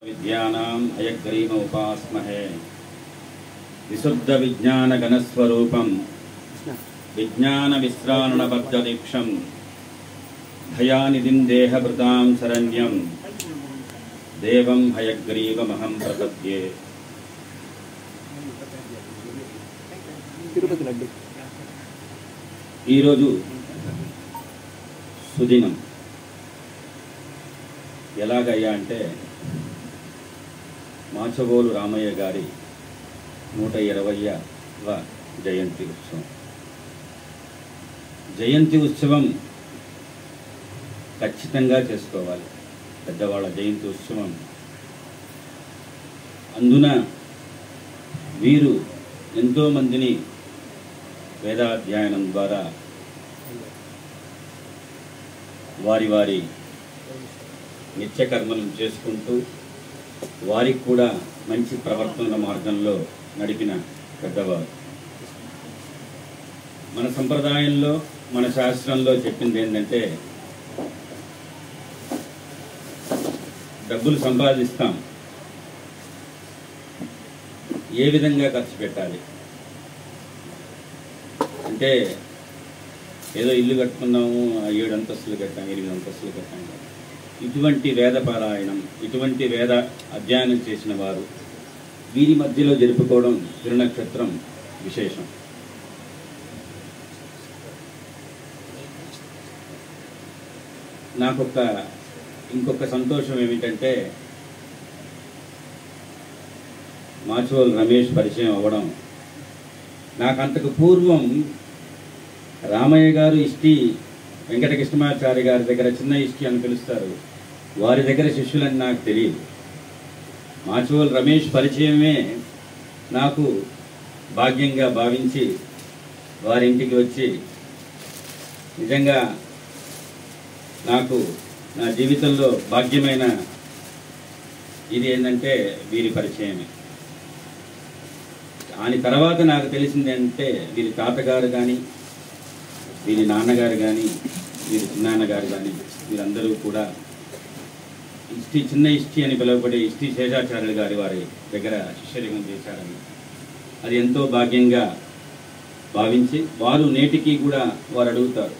विद्यानाम् हयग्रीव उपास्महे विशुद्ध विज्ञान घनस्वरूपं विज्ञान विश्राणबद्धदीक्षं भयानिधिं देहभृतां शरण्यं देवं हयग्रीवमहं प्रपद्ये। ఈ రోజు సుదినం ఎలాగయ్యా అంటే మాచవోలు రామయ్య గారి 120వ జయంతి ఉత్సవం. జయంతి ఉత్సవం ఖచ్చితంగా చేసుకోవాలి. పెద్దవాళ్ళ జయంతి ఉత్సవం. అందున వీరు ఎంతోమందిని వేదాధ్యయనం ద్వారా వారి వారి నిత్యకర్మలను చేసుకుంటూ వారికి కూడా మంచి ప్రవర్తన మార్గంలో నడిపిన పెద్దవారు. మన సంప్రదాయంలో మన శాస్త్రంలో చెప్పింది ఏంటంటే డబ్బులు సంపాదిస్తాం, ఏ విధంగా ఖర్చు పెట్టాలి అంటే ఏదో ఇల్లు కట్టుకున్నాము, 7 అంతస్తులు కట్టాము, 8 అంతస్తులు కట్టాము. ఇటువంటి వేద పారాయణం, ఇటువంటి వేద అధ్యయనం చేసిన వారు వీరి మధ్యలో జరుపుకోవడం తిరునక్షత్రం విశేషం. ఇంకొక సంతోషం ఏమిటంటే మాచవోలు రమేష్ పరిచయం అవ్వడం. నాకు అంతకు పూర్వం రామయ్య గారు ఇష్టి వెంకటకృష్ణమాచారి గారి దగ్గర చిన్న ఇష్టి అని పిలుస్తారు, వారి దగ్గర శిష్యులని నాకు తెలియదు. మాచవోలు రమేష్ పరిచయమే నాకు భాగ్యంగా భావించి వారింటికి వచ్చి నిజంగా నాకు నా జీవితంలో భాగ్యమైన ఇది ఏంటంటే వీరి పరిచయమే. దాని తర్వాత నాకు తెలిసింది అంటే వీరి తాతగారు కానీ, వీరి నాన్నగారు కానీ, వీరి చిన్నాన్నగారు కానీ వీరందరూ కూడా చిన్న ఇష్టి అని పిలువబడే ఇష్టి శేషాచార్యులు గారి వారి దగ్గర శిష్యరికం చేశారని అది ఎంతో భాగ్యంగా భావించి వారు నేటికి కూడా వారు అడుగుతారు,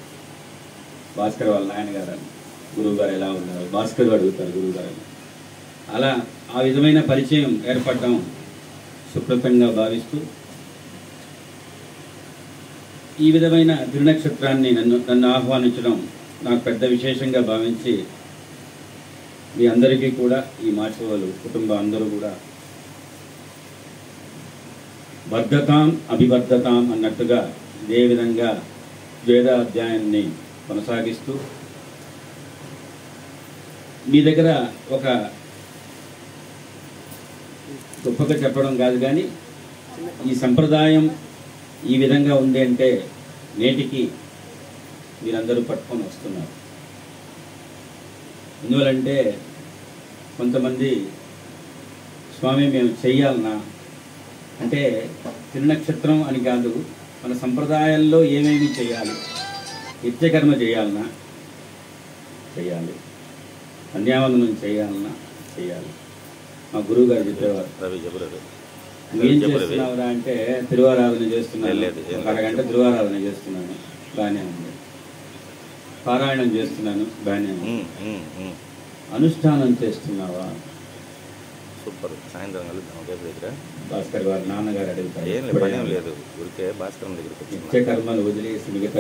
భాస్కర్ వాళ్ళ నాయనగారు గురువు గారు ఎలా ఉన్నారు, భాస్కర్ అడుగుతారు గురువు గారు. అలా ఆ విధమైన పరిచయం ఏర్పడడం సుకృతంగా భావిస్తూ ఈ విధమైన తిరునక్షత్రాన్ని నన్ను ఆహ్వానించడం నాకు పెద్ద విశేషంగా భావించి మీ అందరికీ కూడా ఈ మాచవోలు కుటుంబం అందరూ కూడా బద్ధతాం అభిబద్ధతాం అన్నట్టుగా ఇదే విధంగా వేదాధ్యాయాన్ని కొనసాగిస్తూ మీ దగ్గర ఒక గొప్పగా చెప్పడం కాదు కానీ ఈ సంప్రదాయం ఈ విధంగా ఉంది అంటే నేటికి మీరందరూ పట్టుకొని వస్తున్నారు. ఎందువలంటే కొంతమంది స్వామి మేము చెయ్యాలన్నా అంటే తిరునక్షత్రం అని కాదు, మన సంప్రదాయాల్లో ఏమేమి చేయాలి, నిత్యకర్మ చేయాలన్నా చేయాలి, సంధ్యావందనం చేయాలన్నా చేయాలి. మా గురువు గారు చెప్పేవారు, ఏం చేస్తున్నావురా అంటే తిరువారాధన చేస్తున్నాను, ఒక అరగంట తిరువారాధన చేస్తున్నాను, బాగానే ఉంది. పారాయణం చేస్తున్నాను, బాగానే ఉంది. అనుష్ఠానం చేస్తున్నావా? సూపర్. సాయంత్రం కలుద్దాం ఒకే దగ్గర. భాస్కర్ గారు నాన్నగారు అడుగుతారు, లేదు ఊరికే భాస్కర్ దగ్గర నిత్య కర్మలు వదిలేసి మిగతా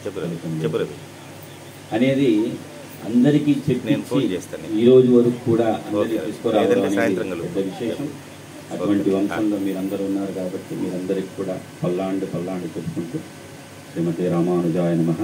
చెప్పరు అనేది అందరికీ చెప్పి నేను ఫోన్ చేస్తాను. ఈ రోజు వరకు కూడా తీసుకురావడం పెద్ద విశేషం. అటువంటి వంశంలో మీరందరూ ఉన్నారు కాబట్టి మీరందరికీ కూడా పల్లాండు చెప్పుకుంటూ శ్రీమతి రామానుజాయ నమః.